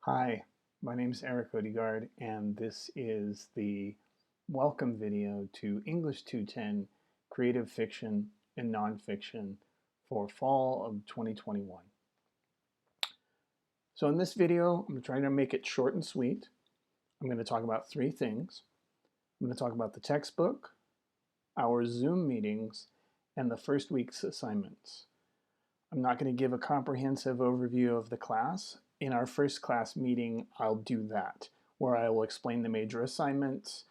Hi, my name is Eric Odegaard, and this is the welcome video to English 210 Creative Fiction and Nonfiction for fall of 2021. So in this video, I'm trying to make it short and sweet. I'm going to talk about three things. I'm going to talk about the textbook, our Zoom meetings, and the first week's assignments. I'm not going to give a comprehensive overview of the class. In our first class meeting, I'll do that, where I will explain the major assignments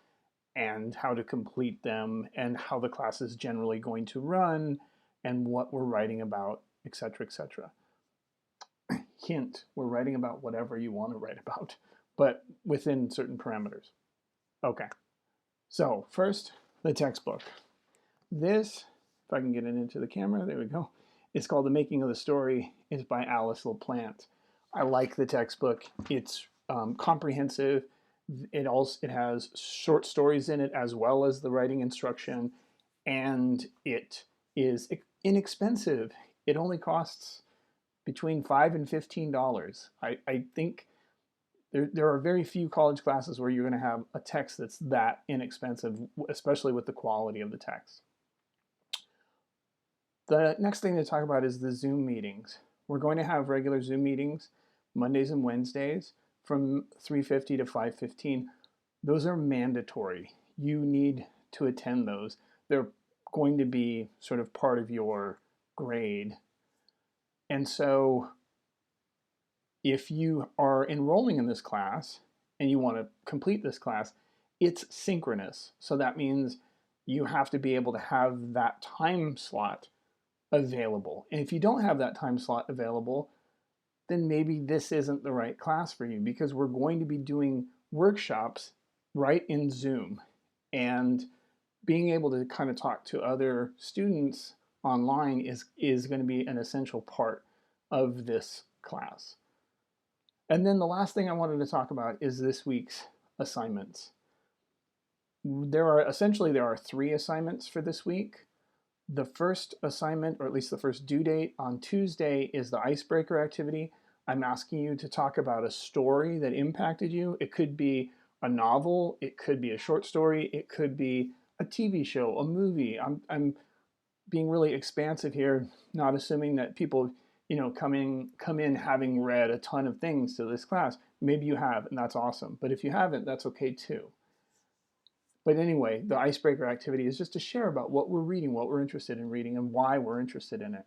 and how to complete them and how the class is generally going to run and what we're writing about, etc., etc. Hint, we're writing about whatever you want to write about, but within certain parameters. Okay, so first, the textbook. This, if I can get it into the camera, there we go. It's called The Making of the Story. It's by Alice LaPlante. I like the textbook. It's comprehensive. It has short stories in it as well as the writing instruction, and it is inexpensive. It only costs between $5 and $15. I think there are very few college classes where you're going to have a text that's that inexpensive, especially with the quality of the text. The next thing to talk about is the Zoom meetings. We're going to have regular Zoom meetings Mondays and Wednesdays from 3:50 to 5:15. Those are mandatory. You need to attend those. They're going to be sort of part of your grade. And so if you are enrolling in this class and you want to complete this class, it's synchronous. So that means you have to be able to have that time slot available. And if you don't have that time slot available, then maybe this isn't the right class for you, because we're going to be doing workshops right in Zoom. And being able to kind of talk to other students online is going to be an essential part of this class. And then the last thing I wanted to talk about is this week's assignments. There are three assignments for this week. The first assignment, or at least the first due date on Tuesday, is the icebreaker activity. I'm asking you to talk about a story that impacted you. It could be a novel, it could be a short story, it could be a TV show, a movie. I'm being really expansive here, not assuming that people, come in having read a ton of things to this class. Maybe you have, and that's awesome. But if you haven't, that's okay too. But anyway, the icebreaker activity is just to share about what we're reading, what we're interested in reading, and why we're interested in it.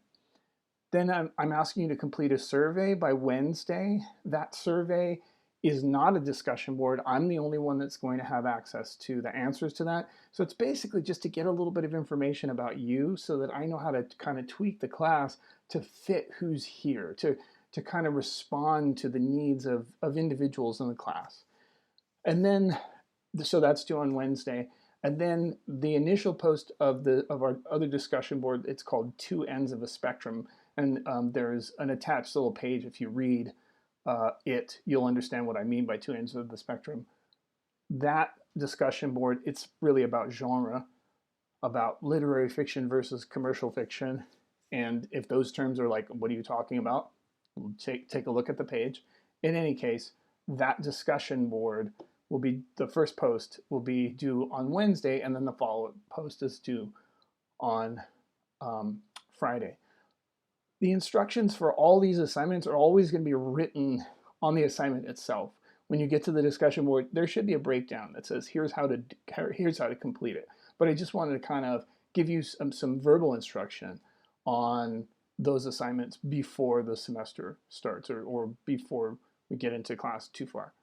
Then I'm asking you to complete a survey by Wednesday. That survey is not a discussion board. I'm the only one that's going to have access to the answers to that. So it's basically just to get a little bit of information about you so that I know how to kind of tweak the class to fit who's here, to kind of respond to the needs of individuals in the class. And then so that's due on Wednesday. And then the initial post of our other discussion board, it's called Two Ends of a Spectrum. And there's an attached little page. If you read you'll understand what I mean by two ends of the spectrum. That discussion board, it's really about genre, about literary fiction versus commercial fiction. And if those terms are like, what are you talking about? Take a look at the page. In any case, that discussion board will be, the first post will be due on Wednesday, and then the follow-up post is due on Friday. The instructions for all these assignments are always going to be written on the assignment itself. When you get to the discussion board, there should be a breakdown that says, here's how to complete it. But I just wanted to kind of give you some verbal instruction on those assignments before the semester starts, or before we get into class too far.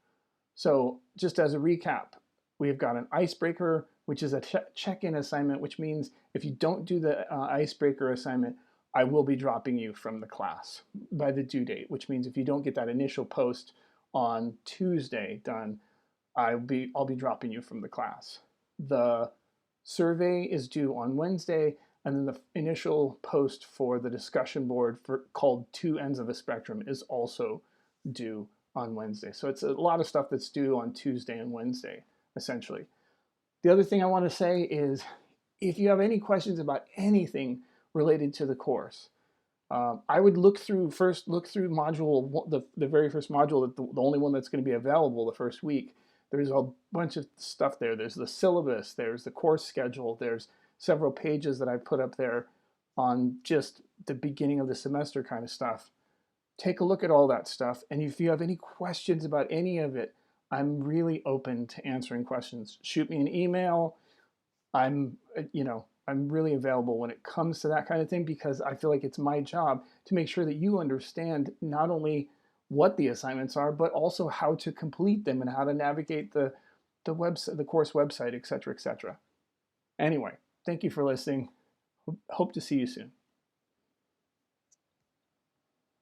So just as a recap, we've got an icebreaker, which is a check-in assignment, which means if you don't do the icebreaker assignment, I will be dropping you from the class by the due date, which means if you don't get that initial post on Tuesday done, I'll be dropping you from the class. The survey is due on Wednesday, and then the initial post for the discussion board called Two Ends of a Spectrum is also due on Wednesday. So it's a lot of stuff that's due on Tuesday and Wednesday, essentially. The other thing I want to say is, if you have any questions about anything related to the course, I would look through module, the very first module, the only one that's going to be available the first week. There's a bunch of stuff there. There's the syllabus, there's the course schedule, there's several pages that I put up there on just the beginning of the semester kind of stuff. Take a look at all that stuff, and if you have any questions about any of it, I'm really open to answering questions. Shoot me an email. I'm really available when it comes to that kind of thing, because I feel like it's my job to make sure that you understand not only what the assignments are, but also how to complete them and how to navigate the website, the course website, etc., etc. Anyway, thank you for listening. Hope to see you soon.